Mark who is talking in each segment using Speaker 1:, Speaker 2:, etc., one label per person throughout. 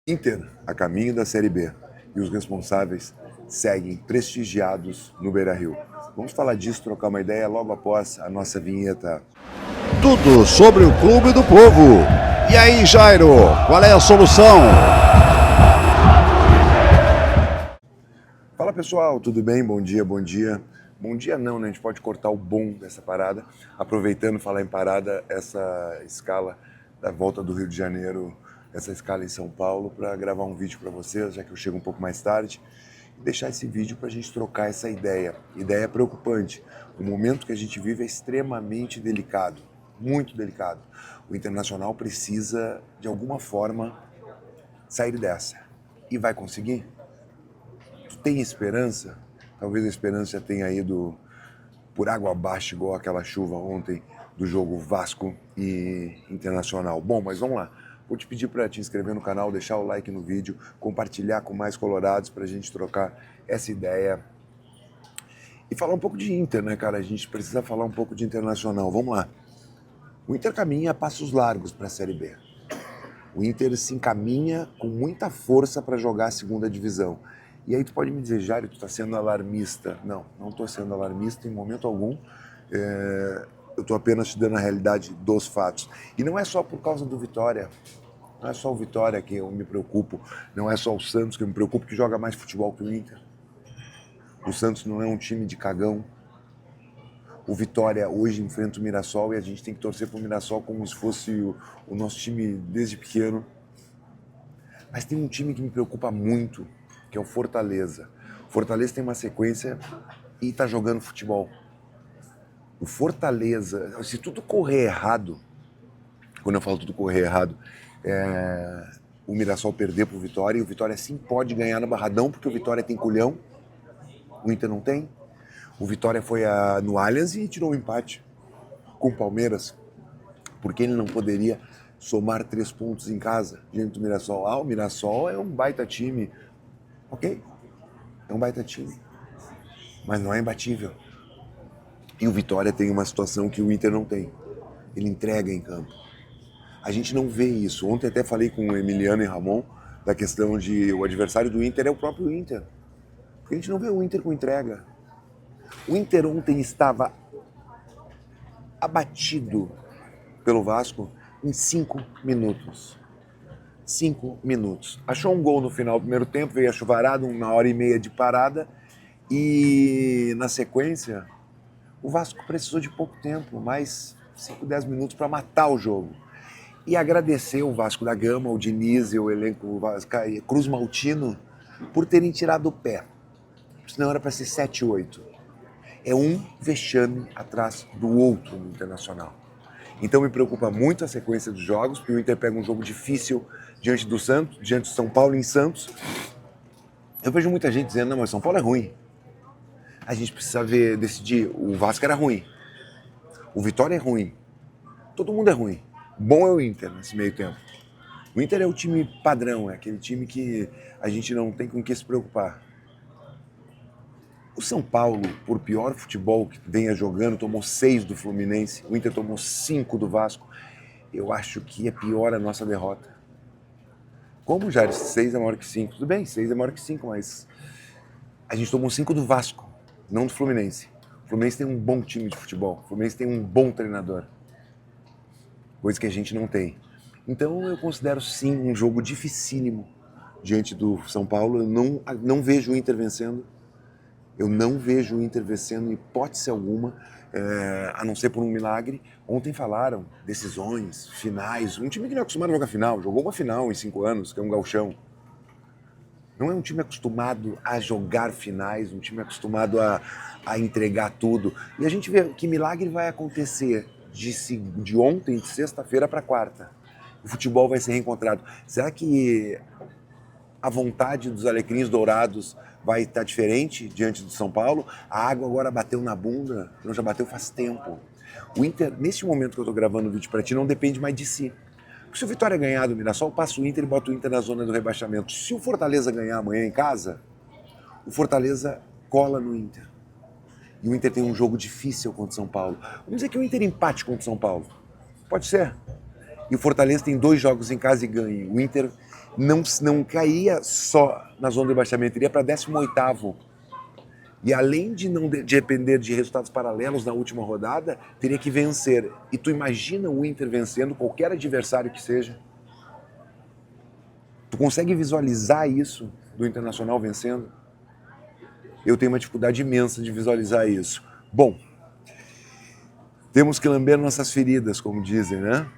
Speaker 1: Inter a caminho da Série B e os responsáveis seguem prestigiados no Beira-Rio. Vamos falar disso, trocar uma ideia logo após a nossa vinheta.
Speaker 2: Tudo sobre o Clube do Povo. E aí, Jairo, qual é a solução?
Speaker 1: Fala pessoal, tudo bem? Bom dia, bom dia. Bom dia não, né? A gente pode cortar o bom dessa parada, aproveitando falar em parada, essa escala da volta do Rio de Janeiro, essa escala em São Paulo, para gravar um vídeo para vocês, já que eu chego um pouco mais tarde, e deixar esse vídeo para a gente trocar essa ideia. Ideia preocupante. O momento que a gente vive é extremamente delicado, muito delicado. O Internacional precisa, de alguma forma, sair dessa. E vai conseguir? Tu tem esperança? Talvez a esperança já tenha ido por água abaixo, igual aquela chuva ontem do jogo Vasco e Internacional. Bom, mas vamos lá. Vou te pedir para te inscrever no canal, deixar o like no vídeo, compartilhar com mais colorados para a gente trocar essa ideia. E falar um pouco de Inter, né, cara? A gente precisa falar um pouco de Internacional. Vamos lá. O Inter caminha a passos largos para a Série B. O Inter se encaminha com muita força para jogar a segunda divisão. E aí tu pode me dizer, Jário, tu está sendo alarmista. Não, não estou sendo alarmista em momento algum. Eu estou apenas te dando a realidade dos fatos. E não é só por causa do Vitória. Não é só o Vitória que eu me preocupo. Não é só o Santos que eu me preocupo, que joga mais futebol que o Inter. O Santos não é um time de cagão. O Vitória hoje enfrenta o Mirassol e a gente tem que torcer para o Mirassol como se fosse o nosso time desde pequeno. Mas tem um time que me preocupa muito, que é o Fortaleza. O Fortaleza tem uma sequência e está jogando futebol. O Fortaleza, se tudo correr errado, quando eu falo tudo correr errado, o Mirassol perder para o Vitória, e o Vitória sim pode ganhar no Barradão, porque o Vitória tem culhão, o Inter não tem. O Vitória foi no Allianz e tirou um empate com o Palmeiras, porque ele não poderia somar 3 pontos em casa diante do Mirassol. O Mirassol é um baita time. Ok, é um baita time, mas não é imbatível. E o Vitória tem uma situação que o Inter não tem. Ele entrega em campo. A gente não vê isso. Ontem até falei com o Emiliano e Ramon da questão de o adversário do Inter é o próprio Inter. Porque a gente não vê o Inter com entrega. O Inter ontem estava abatido pelo Vasco em 5 minutos. 5 minutos. Achou um gol no final do primeiro tempo, veio a chuvarada, 1h30 de parada e na sequência o Vasco precisou de pouco tempo, mais 5, 10 minutos para matar o jogo. E agradecer o Vasco da Gama, o Diniz e o elenco Cruz Maltino por terem tirado o pé. Senão era para ser 7-8. É um vexame atrás do outro no Internacional. Então me preocupa muito a sequência dos jogos, porque o Inter pega um jogo difícil diante do Santos, diante do São Paulo em Santos. Eu vejo muita gente dizendo, não, mas São Paulo é ruim. A gente precisa decidir, o Vasco era ruim, o Vitória é ruim, todo mundo é ruim. Bom é o Inter nesse meio tempo. O Inter é o time padrão, é aquele time que a gente não tem com o que se preocupar. O São Paulo, por pior futebol que venha jogando, tomou 6 do Fluminense, o Inter tomou 5 do Vasco. Eu acho que é pior a nossa derrota. Como, Jair? 6 é maior que 5. Tudo bem, 6 é maior que 5, mas a gente tomou 5 do Vasco, não do Fluminense. O Fluminense tem um bom time de futebol, o Fluminense tem um bom treinador, coisa que a gente não tem. Então eu considero sim um jogo dificílimo diante do São Paulo. Eu não vejo o Inter vencendo. Eu não vejo o Inter vencendo em hipótese alguma, a não ser por um milagre. Ontem falaram decisões, finais. Um time que não é acostumado a jogar final, jogou uma final em 5 anos, que é um gauchão. Não é um time acostumado a jogar finais, um time acostumado a entregar tudo. E a gente vê que milagre vai acontecer de ontem, de sexta-feira para quarta. O futebol vai ser reencontrado. Será que a vontade dos alecrins dourados vai estar diferente diante do São Paulo? A água agora bateu na bunda, não, já bateu faz tempo. O Inter, nesse momento que eu estou gravando o vídeo para ti, não depende mais de si. Porque se o Vitória ganhar do Mirassol, passa o Inter e bota o Inter na zona do rebaixamento. Se o Fortaleza ganhar amanhã em casa, o Fortaleza cola no Inter. E o Inter tem um jogo difícil contra o São Paulo. Vamos dizer que o Inter empate contra o São Paulo. Pode ser. E o Fortaleza tem 2 jogos em casa e ganha. O Inter não caía só na zona de rebaixamento, iria para 18º. E além de não depender de resultados paralelos na última rodada, teria que vencer. E tu imagina o Inter vencendo qualquer adversário que seja? Tu consegue visualizar isso do Internacional vencendo? Eu tenho uma dificuldade imensa de visualizar isso. Bom, temos que lamber nossas feridas, como dizem, né?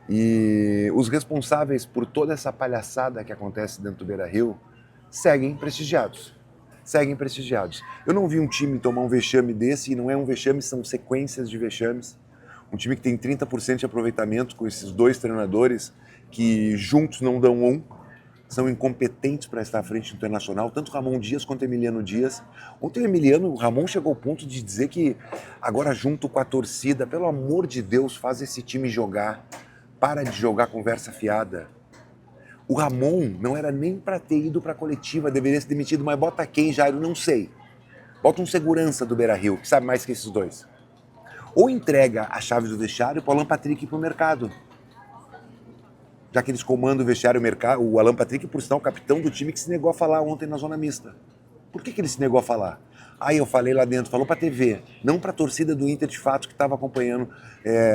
Speaker 1: E os responsáveis por toda essa palhaçada que acontece dentro do Beira-Rio seguem prestigiados. Eu não vi um time tomar um vexame desse, e não é um vexame, são sequências de vexames. Um time que tem 30% de aproveitamento com esses dois treinadores que juntos não dão um, são incompetentes para estar à frente do Internacional, tanto Ramon Dias quanto Emiliano Dias. Ontem o Ramon chegou ao ponto de dizer que agora junto com a torcida, pelo amor de Deus, faz esse time jogar, para de jogar conversa fiada. O Ramon não era nem para ter ido para a coletiva, deveria ser demitido, mas bota quem, Jairo? Não sei. Bota um segurança do Beira-Rio, que sabe mais que esses dois. Ou entrega a chave do vestiário para o Alan Patrick ir para o mercado. Já que eles comandam o vestiário, o Alan Patrick, por sinal, o capitão do time que se negou a falar ontem na zona mista. Por que ele se negou a falar? Eu falei lá dentro, falou para a TV, não para a torcida do Inter de fato que estava acompanhando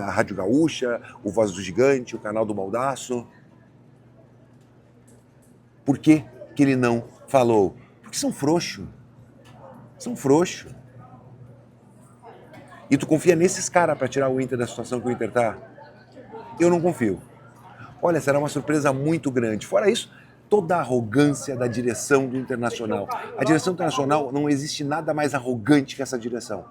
Speaker 1: a Rádio Gaúcha, o Voz do Gigante, o canal do Baldaço. Por que ele não falou? Porque são frouxos. E tu confia nesses caras para tirar o Inter da situação que o Inter tá? Eu não confio. Olha, será uma surpresa muito grande. Fora isso, toda a arrogância da direção do Internacional. A direção internacional, não existe nada mais arrogante que essa direção.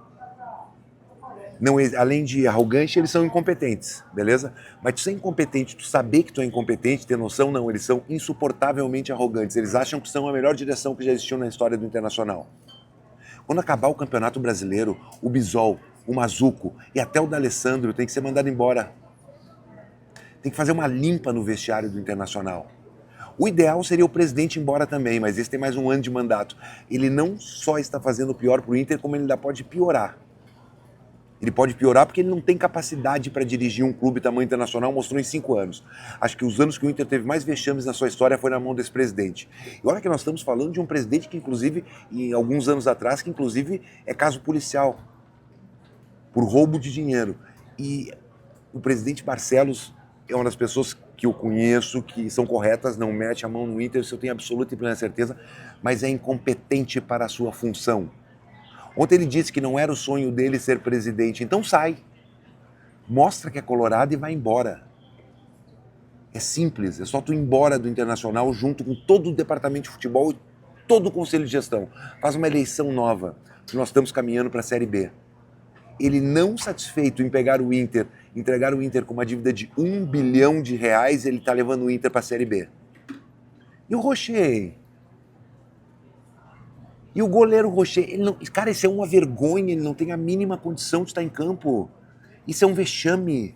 Speaker 1: Não, além de arrogante, eles são incompetentes, beleza? Mas tu ser incompetente, tu saber que tu é incompetente, ter noção, não, eles são insuportavelmente arrogantes. Eles acham que são a melhor direção que já existiu na história do Internacional. Quando acabar o Campeonato Brasileiro, o Bisol, o Mazuco e até o D'Alessandro tem que ser mandado embora. Tem que fazer uma limpa no vestiário do Internacional. O ideal seria o presidente ir embora também, mas esse tem mais um ano de mandato. Ele não só está fazendo pior pro Inter, como ele ainda pode piorar. Ele pode piorar porque ele não tem capacidade para dirigir um clube tamanho Internacional, mostrou em 5 anos. Acho que os anos que o Inter teve mais vexames na sua história foi na mão desse presidente. E olha que nós estamos falando de um presidente que, inclusive, em alguns anos atrás, que inclusive é caso policial, por roubo de dinheiro. E o presidente Barcelos é uma das pessoas que eu conheço, que são corretas, não mete a mão no Inter, isso eu tenho absoluta e plena certeza, mas é incompetente para a sua função. Ontem ele disse que não era o sonho dele ser presidente, então sai. Mostra que é colorado e vai embora. É simples, é só tu ir embora do Internacional junto com todo o departamento de futebol e todo o conselho de gestão. Faz uma eleição nova, que nós estamos caminhando para a Série B. Ele não satisfeito em pegar o Inter, entregar o Inter com uma dívida de R$1 bilhão, ele está levando o Inter para a Série B. E o Rocher? E o goleiro Rocher, cara, isso é uma vergonha, ele não tem a mínima condição de estar em campo. Isso é um vexame.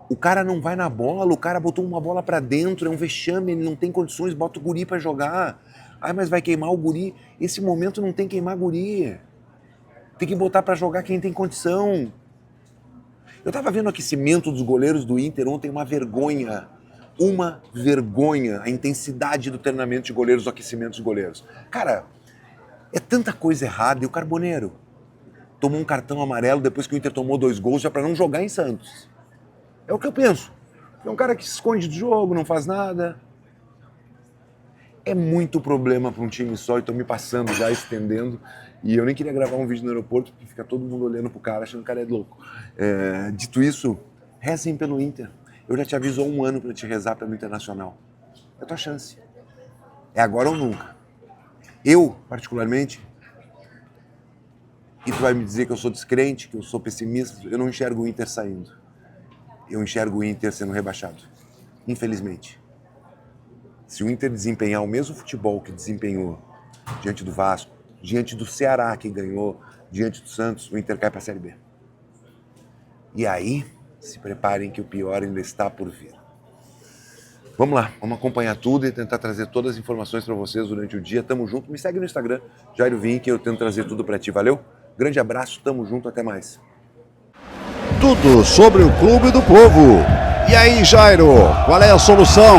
Speaker 1: O cara não vai na bola, o cara botou uma bola pra dentro, é um vexame, ele não tem condições, bota o guri pra jogar. Mas vai queimar o guri. Esse momento não tem que queimar guri. Tem que botar pra jogar quem tem condição. Eu tava vendo o aquecimento dos goleiros do Inter ontem, uma vergonha. A intensidade do treinamento de goleiros, do aquecimento dos goleiros. Cara, é tanta coisa errada. E o Carboneiro tomou um cartão amarelo depois que o Inter tomou 2 gols já para não jogar em Santos. É o que eu penso. É um cara que se esconde do jogo, não faz nada. É muito problema para um time só e tô me passando já, estendendo. E eu nem queria gravar um vídeo no aeroporto porque fica todo mundo olhando pro cara, achando que o cara é louco. Dito isso, rezem pelo Inter. Eu já te aviso há 1 ano para te rezar pelo Internacional. É a tua chance. É agora ou nunca. Eu, particularmente, e tu vai me dizer que eu sou descrente, que eu sou pessimista, eu não enxergo o Inter saindo. Eu enxergo o Inter sendo rebaixado. Infelizmente. Se o Inter desempenhar o mesmo futebol que desempenhou diante do Vasco, diante do Ceará que ganhou, diante do Santos, o Inter cai para a Série B. E aí, se preparem que o pior ainda está por vir. Vamos lá, vamos acompanhar tudo e tentar trazer todas as informações para vocês durante o dia. Tamo junto, me segue no Instagram, Jairo Vink, que eu tento trazer tudo para ti, valeu? Grande abraço, tamo junto, até mais.
Speaker 2: Tudo sobre o Clube do Povo. E aí, Jairo, qual é a solução?